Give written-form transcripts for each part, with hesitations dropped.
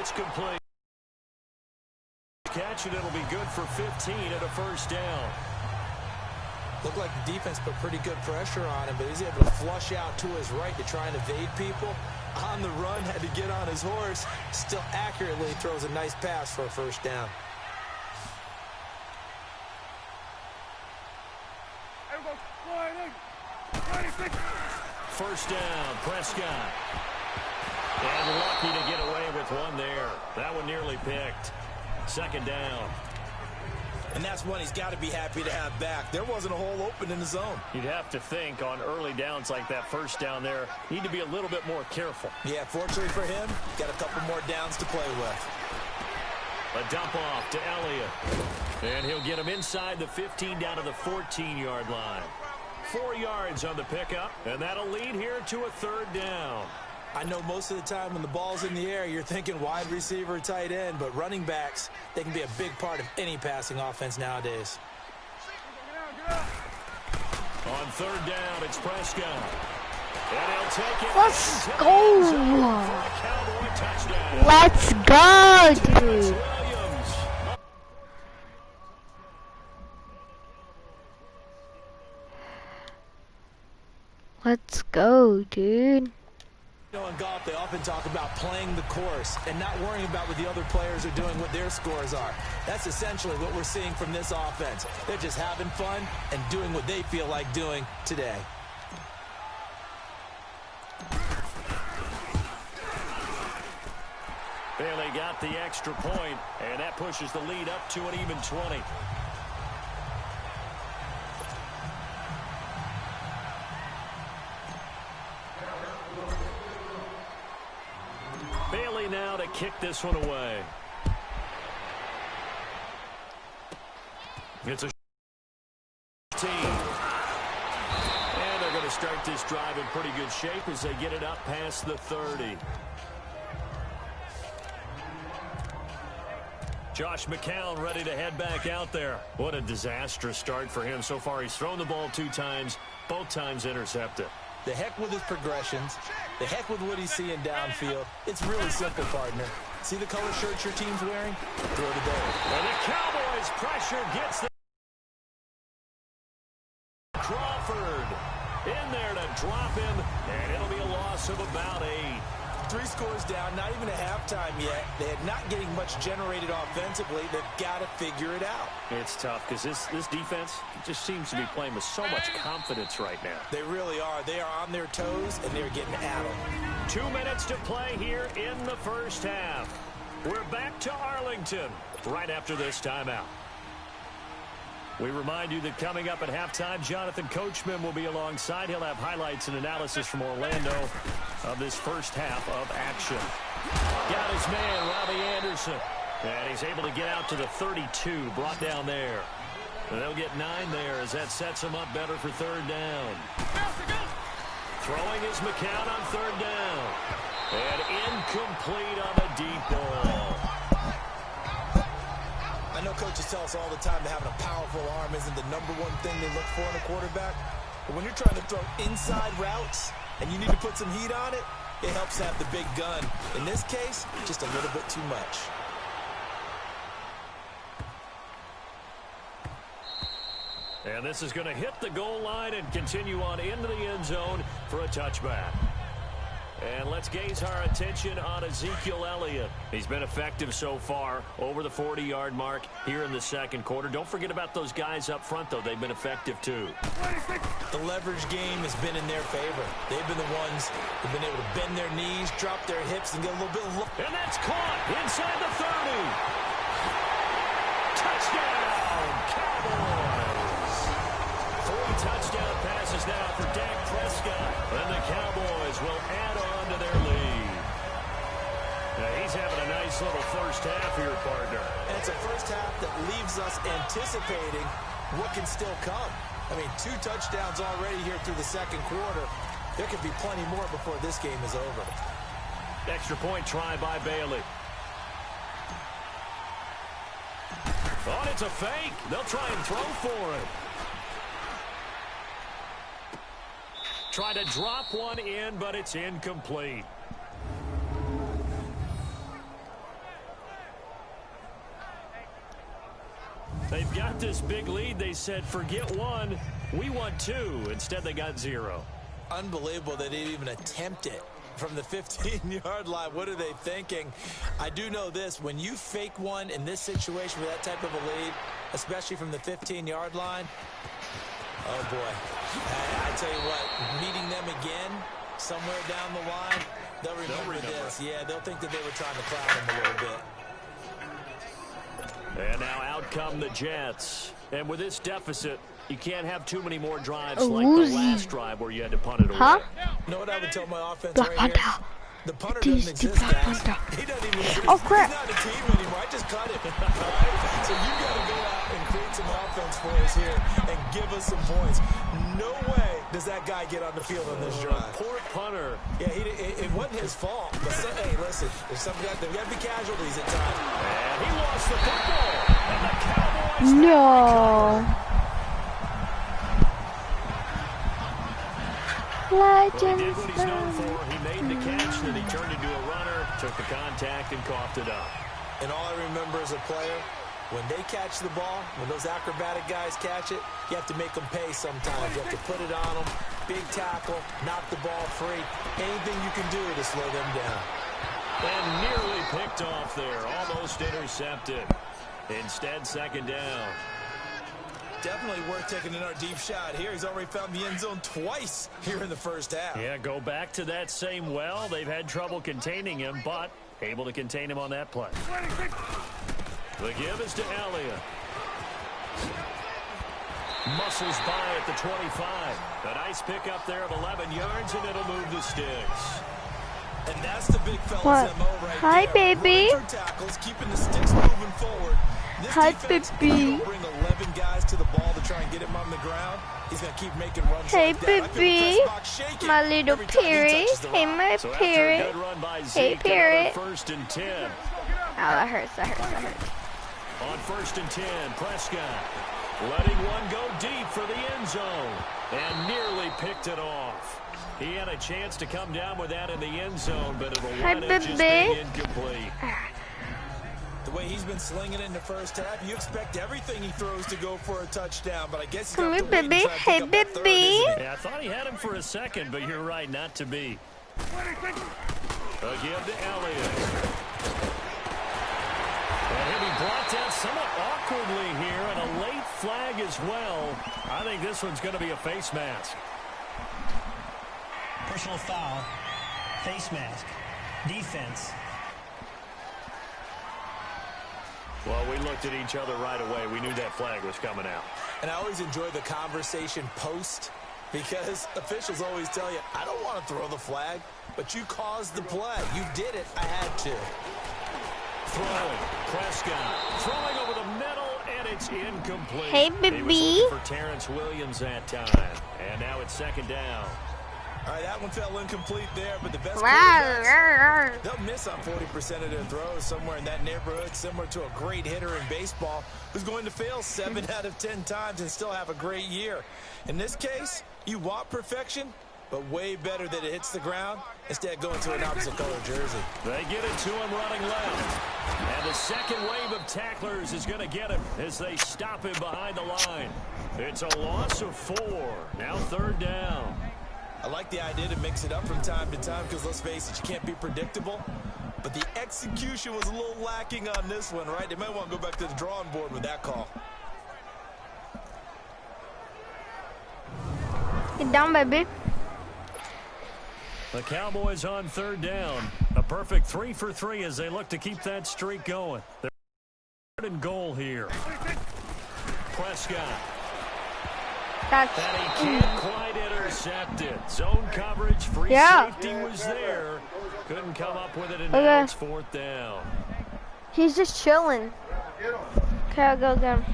It's complete. Catch it, it'll be good for 15 and a first down. Looked like the defense put pretty good pressure on him, but he's able to flush out to his right to try and evade people. On the run, had to get on his horse. Still accurately throws a nice pass for a first down. First down, Prescott. And lucky to get away with one there. That one nearly picked. Second down. And that's one he's got to be happy to have back. There wasn't a hole open in the zone. You'd have to think on early downs like that first down there, need to be a little bit more careful. Yeah, fortunately for him, got a couple more downs to play with. A dump off to Elliott. And he'll get him inside the 15 down to the 14-yard line. 4 yards on the pickup, and that'll lead here to a third down. I know most of the time when the ball's in the air, you're thinking wide receiver, tight end, but running backs, they can be a big part of any passing offense nowadays. On third down, it's Prescott. And he'll take it. Let's go. Let's go, dude. Let's go, dude. You know, in golf, they often talk about playing the course and not worrying about what the other players are doing, what their scores are. That's essentially what we're seeing from this offense. They're just having fun and doing what they feel like doing today. Bailey got the extra point, and that pushes the lead up to an even 20. Bailey now to kick this one away. It's a team. And they're going to start this drive in pretty good shape as they get it up past the 30. Josh McCown ready to head back out there. What a disastrous start for him so far. He's thrown the ball 2 times, both times intercepted. The heck with his progressions. The heck with what he's seeing downfield. It's really simple, partner. See the color shirts your team's wearing? Throw to there. And the Cowboys pressure gets the Crawford in there to drop him, and it'll be a loss of about 8. 3 scores down, not even a halftime yet. They had not getting much generated offensively. They've got to figure it out. It's tough because this defense just seems to be playing with so much confidence right now. They really are. They are on their toes, and they're getting at them. 2 minutes to play here in the first half. We're back to Arlington right after this timeout. We remind you that coming up at halftime, Jonathan Coachman will be alongside. He'll have highlights and analysis from Orlando of this first half of action. Got his man, Robbie Anderson. And he's able to get out to the 32, brought down there. And they'll get 9 there as that sets him up better for third down. Throwing is McCown on third down. And incomplete on the deep ball. I know coaches tell us all the time that having a powerful arm isn't the #1 thing they look for in a quarterback. But when you're trying to throw inside routes and you need to put some heat on it, it helps have the big gun. In this case, just a little bit too much. And this is going to hit the goal line and continue on into the end zone for a touchback. And let's gaze our attention on Ezekiel Elliott. He's been effective so far, over the 40-yard mark here in the second quarter. Don't forget about those guys up front, though. They've been effective, too. The leverage game has been in their favor. They've been the ones who've been able to bend their knees, drop their hips, and get a little bit of look. And that's caught inside the 30. Touchdown, Cowboys. 3 touchdown passes now for Dak Prescott. And the Cowboys will add on to their lead. Now he's having a nice little first half here, partner. And it's a first half that leaves us anticipating what can still come. I mean, 2 touchdowns already here through the second quarter. There could be plenty more before this game is over. Extra point try by Bailey. Oh, it's a fake. They'll try and throw for it. Try to drop one in, but it's incomplete. They've got this big lead. They said, forget one, we want two. Instead, they got 0. Unbelievable they didn't even attempt it from the 15-yard line. What are they thinking? I do know this. When you fake one in this situation with that type of a lead, especially from the 15-yard line, oh, boy. I tell you what, meeting them again somewhere down the line, they'll remember this. Yeah, they'll think that they were trying to clown him a little bit. And now out come the Jets. And with this deficit, you can't have too many more drives like the last drive where you had to punt it away. Huh? You know what I would tell my offense right here? The punter doesn't exist, guys. He doesn't even exist. Oh, crap. He's not a team anymore. I just cut him. All right? So you got to go out and create some offense for us here and give us some points. No way does that guy get on the field on this drive. Poor punter. Yeah, it wasn't his fault. But hey, listen, there's some guys, there got to be casualties at times. And he lost the football. And the Cowboys. No. Well, he did what he's known for. He made the catch, then he turned into a runner, took the contact, and coughed it up. And all I remember as a player, when they catch the ball, when those acrobatic guys catch it, you have to make them pay sometimes. You have to put it on them, big tackle, knock the ball free. Anything you can do to slow them down. And nearly picked off there, almost intercepted. Instead, second down. Definitely worth taking another deep shot here. He's already found the end zone twice here in the first half. Yeah, go back to that same well. They've had trouble containing him, but able to contain him on that play. The give is to Elliott. Muscles by at the 25. A nice pickup there of 11 yards, and it'll move the sticks. And that's the big fella's MO right Hi, there. baby. Running through tackles, keeping the sticks moving forward. This Hi, defense baby. will bring 11 guys to the ball to try and get him on the ground. He's going to keep making runs Hey, like that. I feel the baby. press box shaking My little every time he parrot. touches the Hey, rock. my So after a parrot. good run by Hey, Zeke, parrot. another 1st and 10. Oh, that hurts, that hurts, that hurts. On 1st and 10, Prescott letting one go deep for the end zone and nearly picked it off. He had a chance to come down with that in the end zone, but it'll wind up just being incomplete. The way he's been slinging it in the first half, you expect everything he throws to go for a touchdown, but I guess he's Come going here, to wait and baby. try to Hey, pick up that third, baby. isn't he? Yeah, I thought he had him for a second, but you're right, not to be. A give to Elliott. And he'll be brought down somewhat awkwardly here, and a late flag as well. I think this one's going to be a face mask. Personal foul, face mask, defense. Well, we looked at each other right away. We knew that flag was coming out. And I always enjoy the conversation post because officials always tell you, I don't want to throw the flag, but you caused the play. You did it. I had to. Throwing. Prescott throwing over the middle, and it's incomplete. Hey, He was baby. looking for Terrence Williams that time. And now it's second down. All right, that one fell incomplete there, but the best Rawr, quarterbacks, rawr, rawr. they'll miss on 40% of their throws somewhere in that neighborhood, similar to a great hitter in baseball who's going to fail 7 out of 10 times and still have a great year. In this case, you want perfection, but way better that it hits the ground instead of going to an opposite color jersey. They get it to him running left. And the second wave of tacklers is going to get him as they stop him behind the line. It's a loss of 4. Now third down. I like the idea to mix it up from time to time because, let's face it, you can't be predictable. But the execution was a little lacking on this one, right? They might want to go back to the drawing board with that call. Get down, baby. The Cowboys on third down. A perfect 3 for 3 as they look to keep that streak going. They're third and goal here. Prescott. That's And he can't quite intercept it. Zone coverage, free Yeah. safety was there. Couldn't come up with it, and now it's fourth down. he's just chilling. Okay, I'll go again.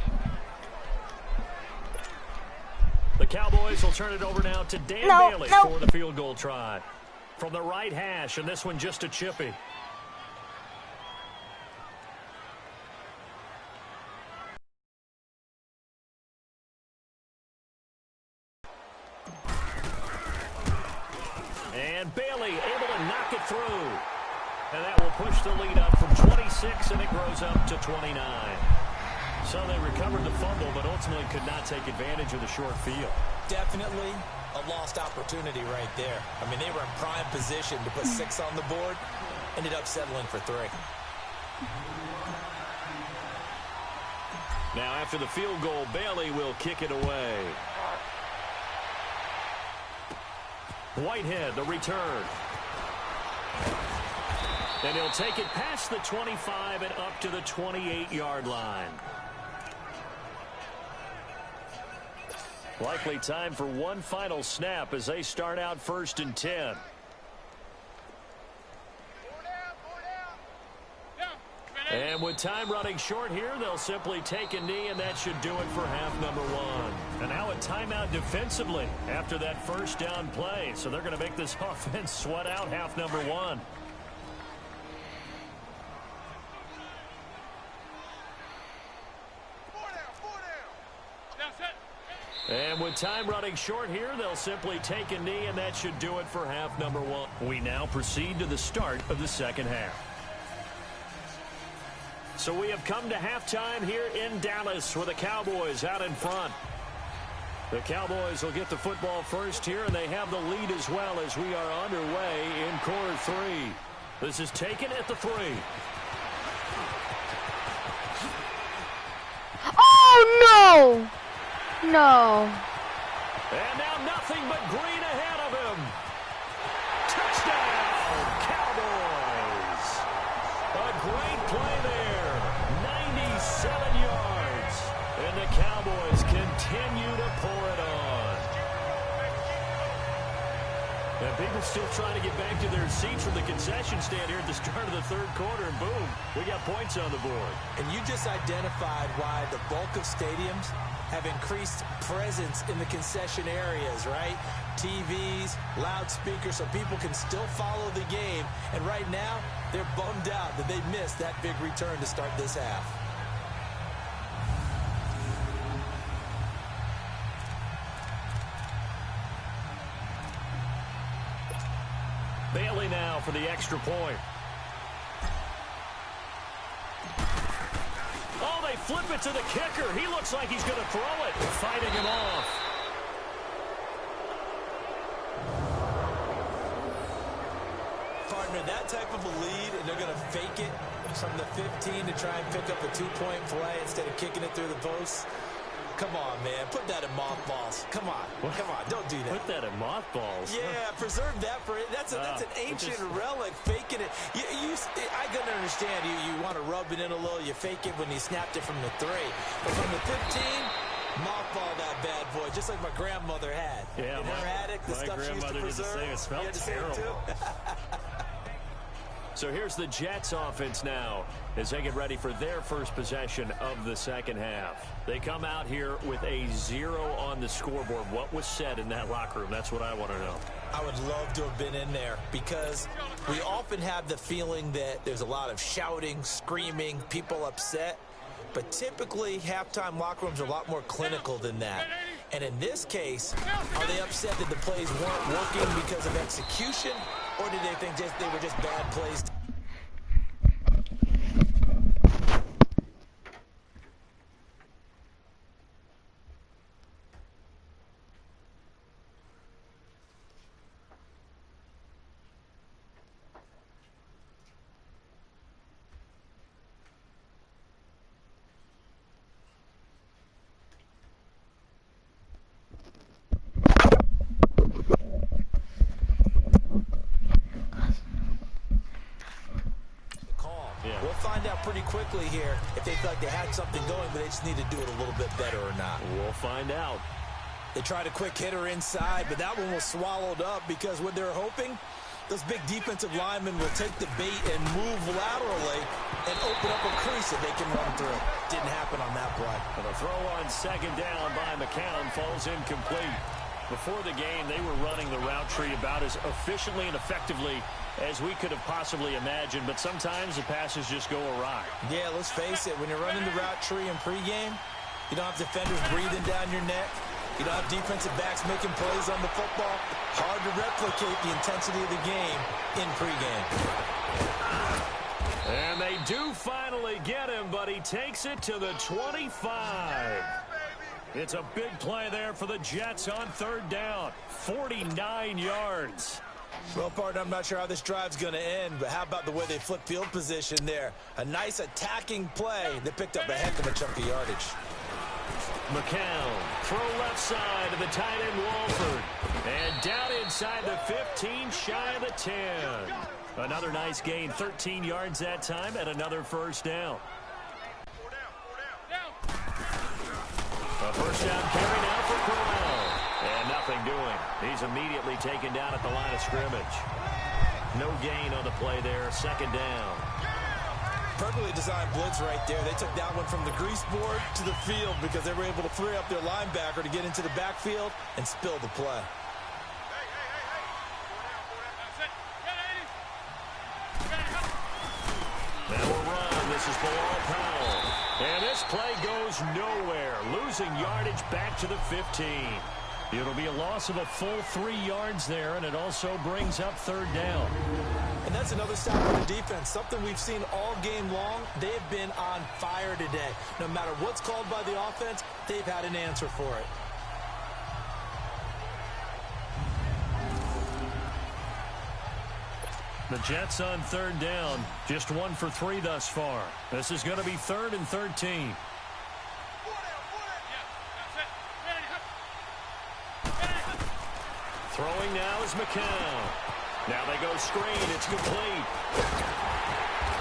The Cowboys will turn it over now to Dan No, Bailey no. for the field goal try. From the right hash, and this one just a chippy. And Bailey able to knock it through. And that will push the lead up from 26, and it grows up to 29. So they recovered the fumble, but ultimately could not take advantage of the short field. Definitely a lost opportunity right there. I mean, they were in prime position to put 6 on the board. Ended up settling for 3. Now, after the field goal, Bailey will kick it away. Whitehead, the return. And he'll take it past the 25 and up to the 28-yard line. Likely time for one final snap as they start out 1st and 10. And with time running short here, they'll simply take a knee, and that should do it for half number 1. And now a timeout defensively after that first down play. So they're going to make this offense sweat out half number 1. And with time running short here, they'll simply take a knee, and that should do it for half number 1. We now proceed to the start of the second half. So we have come to halftime here in Dallas with the Cowboys out in front. The Cowboys will get the football first here, and they have the lead as well as we are underway in quarter 3. This is taken at the 3. Oh, no! No. And now nothing but green ahead of him. Touchdown, Cowboys. A great play there. 97 yards. And the Cowboys continue to pour it on. And people still trying to get back to their seats from the concession stand here at the start of the 3rd quarter. And boom, we got points on the board. And you just identified why the bulk of stadiums have increased presence in the concession areas, right? TVs, loudspeakers, so people can still follow the game. And right now, they're bummed out that they missed that big return to start this half. Bailey now for the extra point. Oh, they flip it to the kicker. He looks like he's going to throw it, fighting him off. Partner, that type of a lead, and they're going to fake it from the 15 to try and pick up a 2-point play instead of kicking it through the post. Come on, man. Put that in mothballs. Come on. What? Come on. Don't do that. Put that in mothballs. Yeah, preserve that for it. That's an ancient relic. Faking it. I can understand you want to rub it in a little. You fake it when you snapped it from the 3. But from the 15, mothball that bad boy, just like my grandmother had. Yeah, in her attic, the stuff she used to preserve. It smelled terrible. So here's the Jets offense now as they get ready for their first possession of the second half. They come out here with a 0 on the scoreboard. What was said in that locker room? That's what I want to know. I would love to have been in there because we often have the feeling that there's a lot of shouting, screaming, people upset. But typically, halftime locker rooms are a lot more clinical than that. And in this case, are they upset that the plays weren't working because of execution? Or did they think they were just bad plays? Pretty quickly here if they felt like they had something going, but they just need to do it a little bit better or not. We'll find out. They tried a quick hitter inside, but that one was swallowed up because what they're hoping, those big defensive linemen will take the bait and move laterally and open up a crease that they can run through. Didn't happen on that play. And a throw on second down by McCown falls incomplete. Before the game, they were running the route tree about as efficiently and effectively as we could have possibly imagined, but sometimes the passes just go awry. Yeah, let's face it, when you're running the route tree in pregame, you don't have defenders breathing down your neck. You don't have defensive backs making plays on the football. Hard to replicate the intensity of the game in pregame. And they do finally get him, but he takes it to the 25. It's a big play there for the Jets on third down. 49 yards. Well, partner, I'm not sure how this drive's going to end, but how about the way they flip field position there? A nice attacking play. They picked up a heck of a chunk of yardage. McCown, throw left side to the tight end Walford. And down inside the 15, shy of the 10. Another nice gain, 13 yards that time, and another first down. A first down carry now for Corral. And nothing doing. He's immediately taken down at the line of scrimmage. No gain on the play there, second down. Perfectly designed blitz right there. They took that one from the grease board to the field because they were able to free up their linebacker to get into the backfield and spill the play. Now a run. This is Bilal Powell. And this play goes nowhere. Losing yardage back to the 15. It'll be a loss of a full 3 yards there, and it also brings up third down. And that's another stop on the defense. Something we've seen all game long. They've been on fire today. No matter what's called by the offense, they've had an answer for it. The Jets on third down. Just 1 for 3 thus far. This is going to be 3rd and 13. Throwing now is McCown. Now they go screen. It's complete.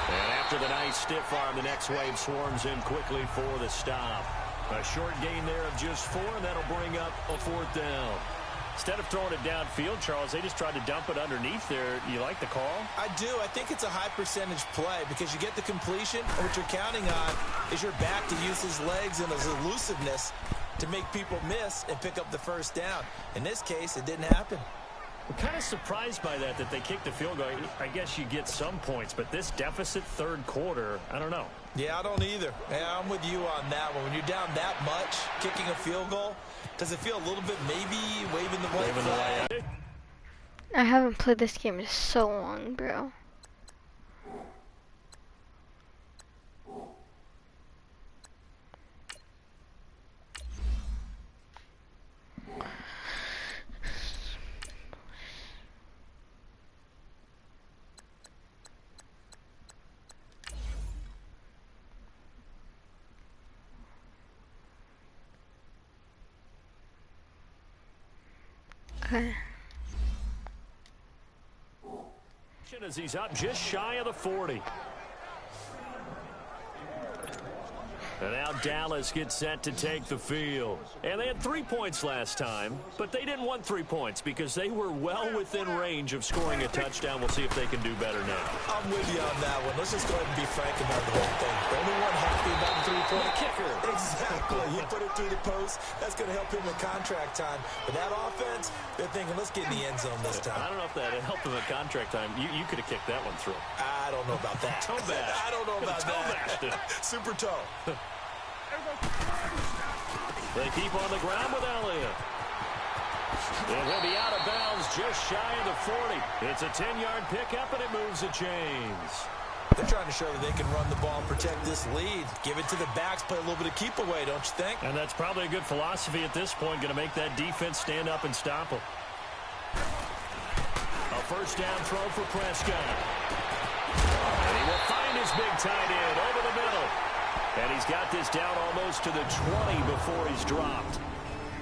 And after the nice stiff arm, the next wave swarms in quickly for the stop. A short gain there of just 4, and that'll bring up a 4th down. Instead of throwing it downfield, Charles, they just tried to dump it underneath there. You like the call? I do. I think it's a high percentage play because you get the completion, and what you're counting on is your back to use his legs and his elusiveness to make people miss and pick up the first down. In this case, it didn't happen. I'm kind of surprised by that they kicked the field goal. I guess you get some points, but this deficit third quarter, I don't know. Yeah, I don't either. Yeah, I'm with you on that one. When you're down that much, kicking a field goal, does it feel a little bit maybe waving the white flag? I haven't played this game in so long, bro. Okay. As he's up just shy of the 40. And now Dallas gets set to take the field. And they had 3 points last time, but they didn't want 3 points because they were well within range of scoring a touchdown. We'll see if they can do better now. I'm with you on that one. Let's just go ahead and be frank about the whole thing. The only one happy about the 3-point kicker. Exactly. He put it through the post. That's going to help him with contract time. But that offense, they're thinking, let's get in the end zone this time. I don't know if that helped him at contract time. You could have kicked that one through. I don't know about that. Toe bash. I don't know about that. Super toe. They keep on the ground with Elliott. It will be out of bounds just shy of the 40. It's a 10-yard pickup, and it moves the chains. They're trying to show that they can run the ball and protect this lead. Give it to the backs, play a little bit of keep away, don't you think? And that's probably a good philosophy at this point, going to make that defense stand up and stop them. A first down throw for Prescott. And he will find his big tight end over the middle. And he's got this down almost to the 20 before he's dropped.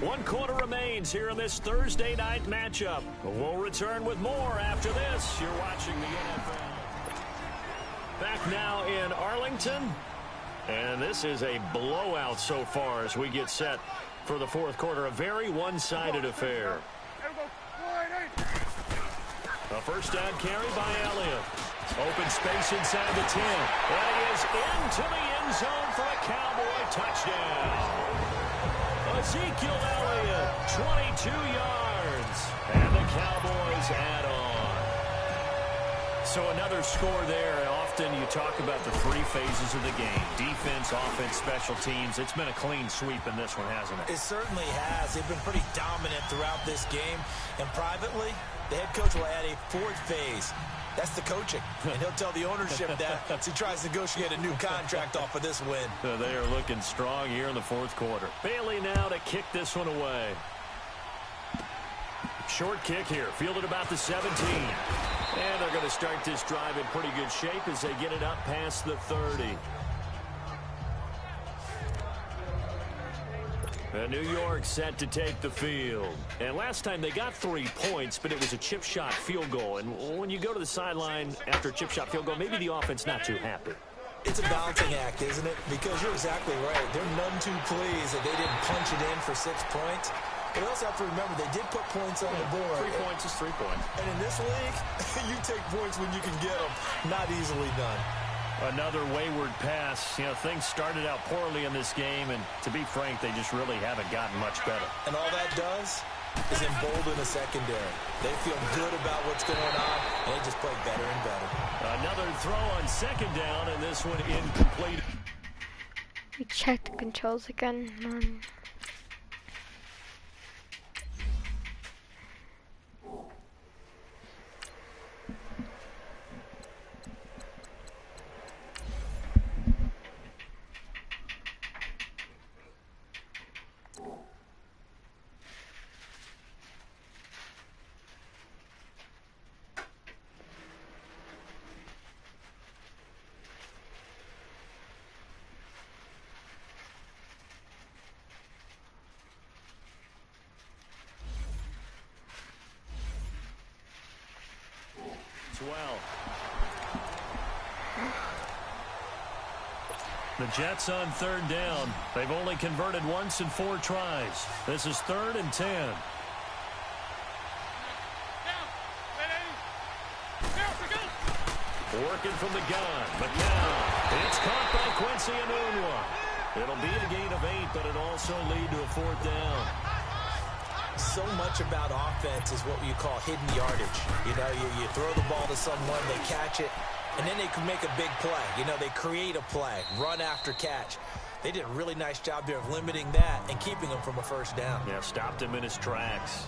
1 quarter remains here in this Thursday night matchup. We'll return with more after this. You're watching the NFL. Back now in Arlington. And this is a blowout so far as we get set for the 4th quarter. A very one-sided affair. A first down carry by Elliott. Open space inside the 10. And he is into the end zone for a Cowboy touchdown. Ezekiel Elliott, 22 yards. And the Cowboys add on. So another score there. Often you talk about the three phases of the game: defense, offense, special teams. It's been a clean sweep in this one, hasn't it? It certainly has. They've been pretty dominant throughout this game. And privately, the head coach will add a fourth phase. That's the coaching. And he'll tell the ownership that as he tries to negotiate a new contract off of this win. They are looking strong here in the fourth quarter. Bailey now to kick this one away. Short kick here, fielded about the 17. And they're going to start this drive in pretty good shape as they get it up past the 30. And New York set to take the field. And last time they got 3 points, but it was a chip shot field goal. And when you go to the sideline after a chip shot field goal, maybe the offense not too happy. It's a balancing act, isn't it? Because you're exactly right. They're none too pleased that they didn't punch it in for 6 points. But you also have to remember they did put points on the board. 3 points is 3 points. And in this league, you take points when you can get them. Not easily done. Another wayward pass. You know, things started out poorly in this game, and to be frank, they just really haven't gotten much better. And all that does is embolden the secondary. They feel good about what's going on, and they just play better and better. Another throw on second down, and this one incomplete. We check the controls again. 12. The Jets on third down. They've only converted once in 4 tries. This is 3rd and 10. Working from the gun. McCown. It's caught by Quincy Enunwa. It'll be a gain of 8, but it'll also lead to a 4th down. So much about offense is what you call hidden yardage. You know, you throw the ball to someone, they catch it, and then they can make a big play. You know, they create a play, run after catch. They did a really nice job there of limiting that and keeping him from a first down. Yeah, stopped him in his tracks.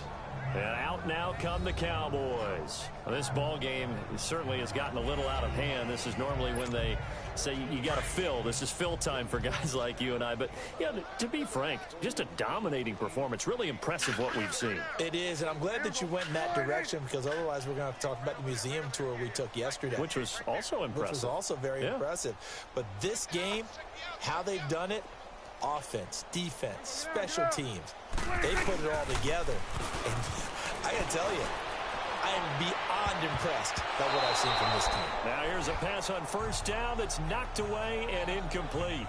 And out now come the Cowboys. Well, this ball game certainly has gotten a little out of hand. This is normally when they say you got to fill. This is fill time for guys like you and I. But, yeah, to be frank, just a dominating performance. Really impressive what we've seen. It is, and I'm glad that you went in that direction because otherwise we're going to have to talk about the museum tour we took yesterday. Which was also impressive. Which was also very impressive. But this game, how they've done it, offense, defense, special teams, they put it all together. And I got to tell you, I am beyond impressed by what I've seen from this team. Now here's a pass on first down that's knocked away and incomplete.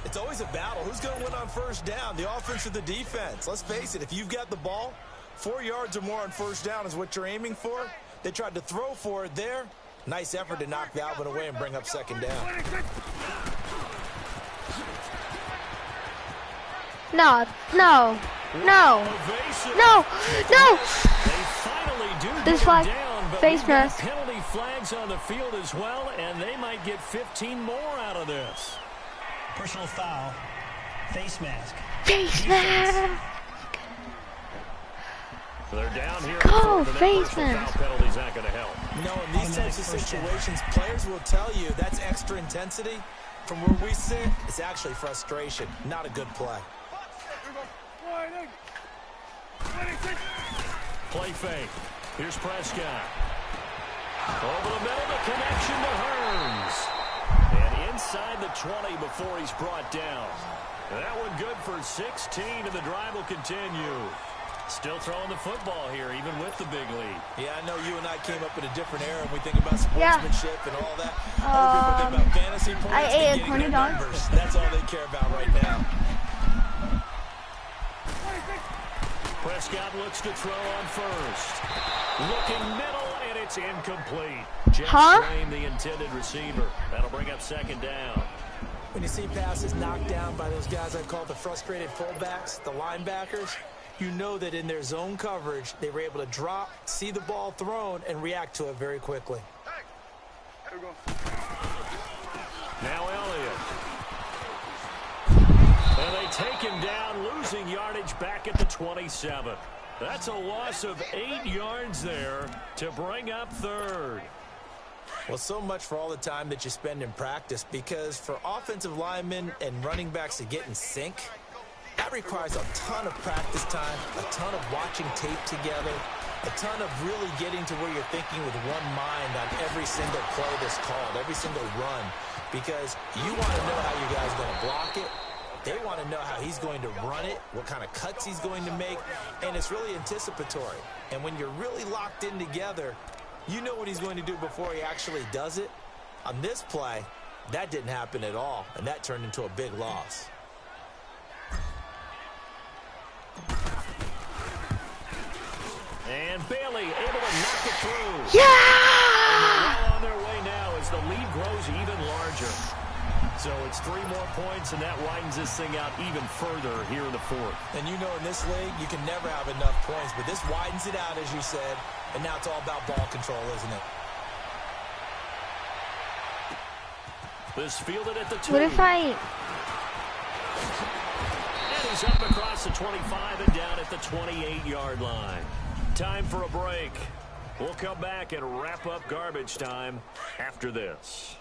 It's always a battle. Who's going to win on first down, the offense or the defense? Let's face it, if you've got the ball, 4 yards or more on first down is what you're aiming for. They tried to throw for it there. Nice effort to knock that one away and bring up second down. No. They finally do this get flag, down, but face mask. Penalty flags on the field as well, and they might get 15 more out of this. Personal foul, face mask. Face mask. They're down here. Go, the face personal mask. foul penalty's not going to help. No, in these types of situations, players will tell you that's extra intensity. From where we sit, it's actually frustration, not a good play. Play fake. Here's Prescott. Over the middle, the connection to Hearns. And inside the 20 before he's brought down. That one good for 16, and the drive will continue. Still throwing the football here, even with the big lead. Yeah, I know you and I came up in a different era, and we think about sportsmanship and all that. Other people think about fantasy points. I ate and getting $20. their numbers. That's all they care about right now. Prescott looks to throw on first. Looking middle, and it's incomplete. Just framed the intended receiver. That'll bring up second down. When you see passes knocked down by those guys I call the frustrated fullbacks, the linebackers, you know that in their zone coverage, they were able to drop, see the ball thrown, and react to it very quickly. Now Elliott. And they take him down, losing yardage back at the 27. That's a loss of 8 yards there to bring up third. Well, so much for all the time that you spend in practice, because for offensive linemen and running backs to get in sync, that requires a ton of practice time, a ton of watching tape together, a ton of really getting to where you're thinking with one mind on every single play that's called, every single run, because you want to know how you guys are going to block it. They want to know how he's going to run it, what kind of cuts he's going to make, and it's really anticipatory. And when you're really locked in together, you know what he's going to do before he actually does it. On this play, that didn't happen at all, and that turned into a big loss. And Bailey able to knock it through. Yeah! And they're well on their way now as the lead grows even larger. So it's 3 more points, and that widens this thing out even further here in the fourth. And you know in this league, you can never have enough points, but this widens it out, as you said, and now it's all about ball control, isn't it? This fielded at the 2. What if I... And he's up across the 25 and down at the 28-yard line. Time for a break. We'll come back and wrap up garbage time after this.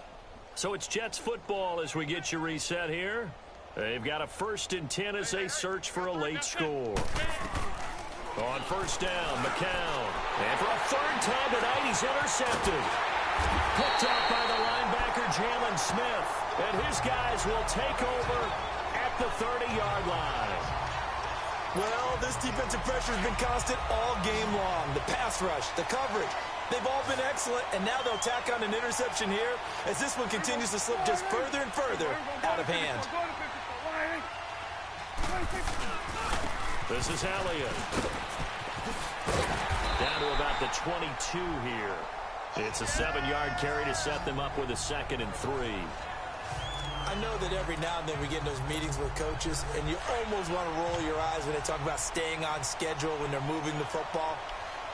So it's Jets football as we get you reset here. They've got a 1st and 10 as they search for a late score. On 1st down, McCown. And for a 3rd time tonight, he's intercepted. Picked up by the linebacker, Jalen Smith. And his guys will take over at the 30-yard line. Well, this defensive pressure has been constant all game long. The pass rush, the coverage, they've all been excellent, and now they'll tack on an interception here as this one continues to slip just further and further out of hand. This is Elliott. Down to about the 22 here. It's a 7-yard carry to set them up with a 2nd and 3. I know that every now and then we get in those meetings with coaches, and you almost want to roll your eyes when they talk about staying on schedule when they're moving the football.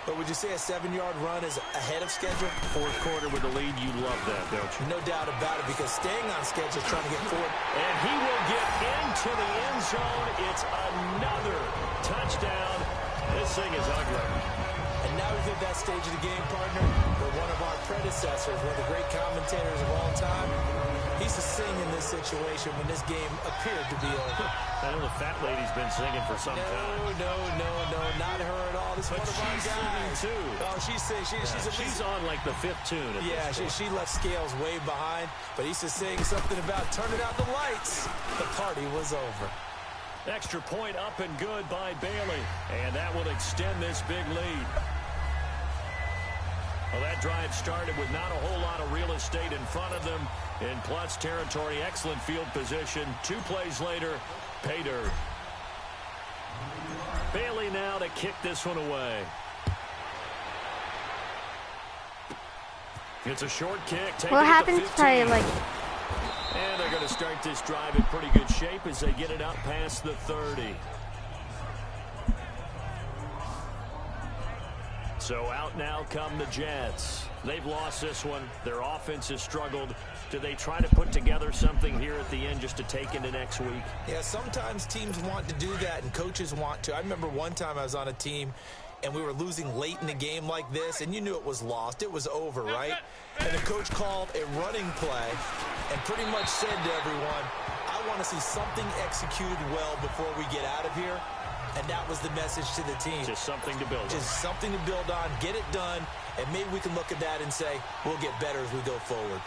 But would you say a 7-yard run is ahead of schedule? 4th quarter with the lead, you love that, don't you? No doubt about it, because staying on schedule is trying to get forward. And he will get into the end zone. It's another touchdown. This thing is ugly. And now we've hit that stage of the game, partner, where one of our predecessors, one of the great commentators of all time, he used to sing in this situation when this game appeared to be over. I know the fat lady's been singing for some time. No, not her at all. This is one of our guys. Too. Oh, she's on like the 5th tune. Yeah, she left Scales way behind, but he used to sing something about turning out the lights. The party was over. Extra point up and good by Bailey, and that will extend this big lead. Well, that drive started with not a whole lot of real estate in front of them. In plus territory, excellent field position. 2 plays later, pay dirt. Bailey now to kick this one away. It's a short kick. What happens if I, And they're going to start this drive in pretty good shape as they get it out past the 30. So out now come the Jets. They've lost this one. Their offense has struggled. Do they try to put together something here at the end just to take into next week? Yeah, sometimes teams want to do that and coaches want to. I remember one time I was on a team and we were losing late in the game like this, and you knew it was lost. It was over, right? And the coach called a running play and pretty much said to everyone, I want to see something executed well before we get out of here. And that was the message to the team. Just something to build on. Just something to build on, get it done, and maybe we can look at that and say, we'll get better as we go forward.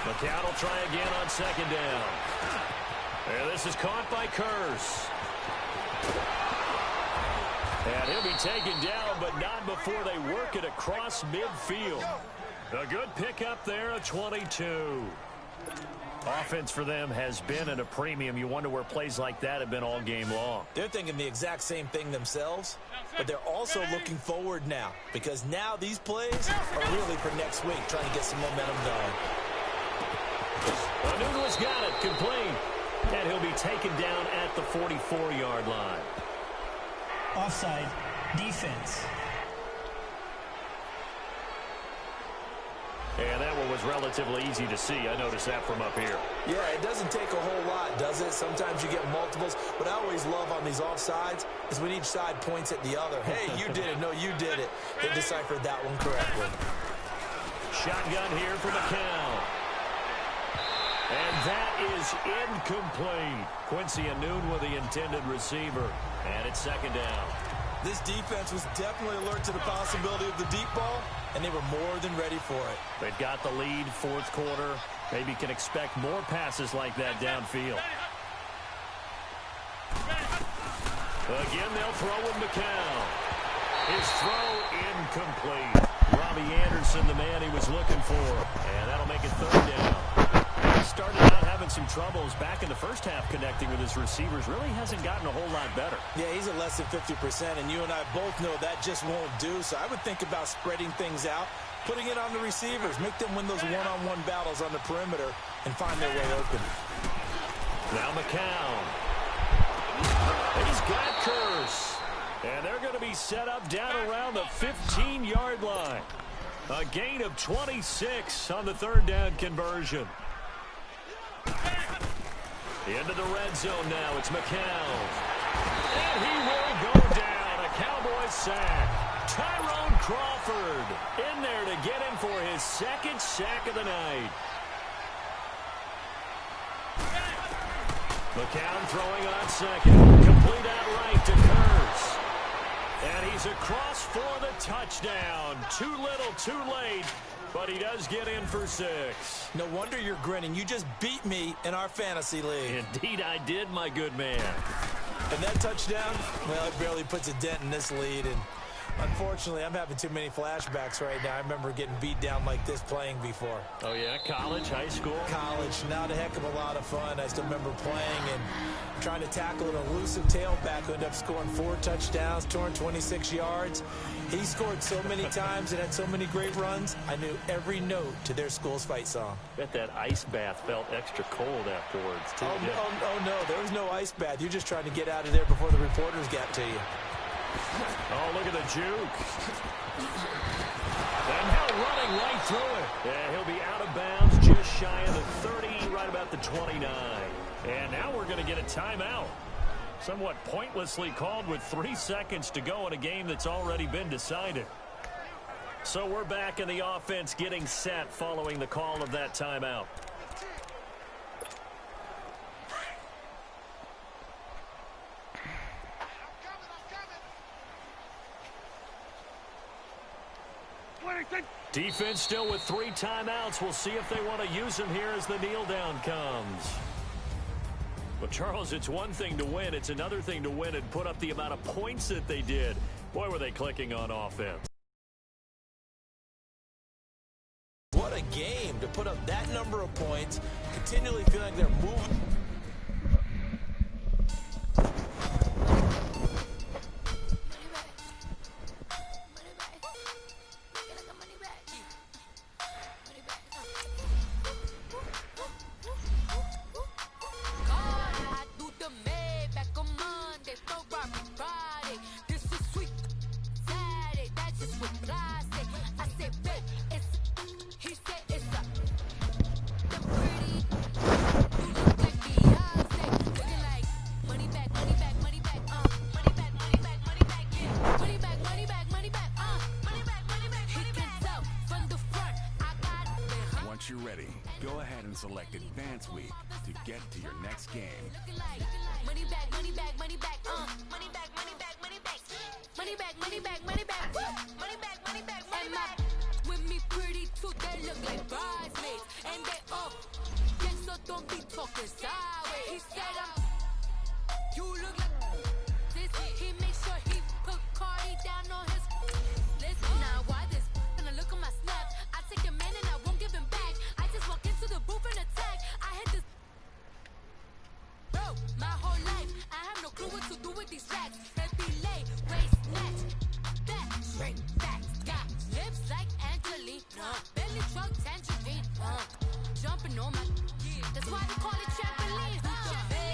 McCown will try again on 2nd down. And this is caught by Curse. And he'll be taken down, but not before they work it across midfield. A good pickup there, a 22. Offense for them has been at a premium. You wonder where plays like that have been all game long. They're thinking the exact same thing themselves, but they're also looking forward now, because now these plays are really for next week, trying to get some momentum going. Anunu's got it, complete. And he'll be taken down at the 44-yard line. Offside, defense. was relatively easy to see. I noticed that from up here. Yeah, it doesn't take a whole lot, does it? Sometimes you get multiples. What I always love on these offsides is when each side points at the other. Hey, you did it. No, you did it. They deciphered that one correctly. Shotgun here for McCown. And that is incomplete. Quincy Anoon with the intended receiver. And it's second down. This defense was definitely alert to the possibility of the deep ball, and they were more than ready for it. They've got the lead, fourth quarter. Maybe can expect more passes like that downfield. Again, they'll throw with McCown. His throw incomplete. Robbie Anderson, the man he was looking for. And that'll make it third down. He started out having some troubles back in the first half connecting with his receivers. Really hasn't gotten a whole lot better. Yeah, he's at less than 50%, and you and I both know that just won't do. So I would think about spreading things out, putting it on the receivers, make them win those one-on-one battles on the perimeter, and find their way open. Now McCown. He's got Curse. And they're going to be set up down around the 15-yard line. A gain of 26 on the third down conversion. Into the red zone now. It's McCown. And he will go down. A Cowboys sack. Tyrone Crawford in there to get him for his second sack of the night. McCown throwing on second. Complete out right to Kurtz. And he's across for the touchdown. Too little, too late. But he does get in for 6. No wonder you're grinning. You just beat me in our fantasy league. Indeed I did, my good man. And that touchdown, well, it barely puts a dent in this lead. And unfortunately, I'm having too many flashbacks right now. I remember getting beat down like this playing before. Oh, yeah? College, high school? College. Not a heck of a lot of fun. I still remember playing and trying to tackle an elusive tailback who ended up scoring 4 touchdowns, 226 yards. He scored so many times and had so many great runs, I knew every note to their school's fight song. Bet that ice bath felt extra cold afterwards, too. Oh, no, there was no ice bath. You're just trying to get out of there before the reporters got to you. Oh, look at the juke. And now running right through it. Yeah, he'll be out of bounds just shy of the 30, right about the 29. And now we're going to get a timeout. Somewhat pointlessly called with 3 seconds to go in a game that's already been decided. So we're back in the offense getting set following the call of that timeout. Defense still with 3 timeouts. We'll see if they want to use them here as the kneel down comes. Well, Charles, it's one thing to win. It's another thing to win and put up the amount of points that they did. Boy, were they clicking on offense. What a game to put up that number of points, continually feeling like they're moving. Select Advance Week to get to your next game. Money back, money back, money back, money back, money back, money back, money back, money back, money back, money back, money back, money back. With me pretty too, they look like bridesmaids, and they all yes, so don't be talking sideways. He said you look like this. He makes sure he put Cardi down on his list. Now why this? Gonna look at my snaps. I take a man and I won't give him back. I just walk into the booth and attack. I had this bro my whole life. I have no clue what to do with these racks. Baby lay, waist snatch, back straight back. Got lips like Angelina, belly truck tangerine. Jumping on my, that's why they call it trampoline.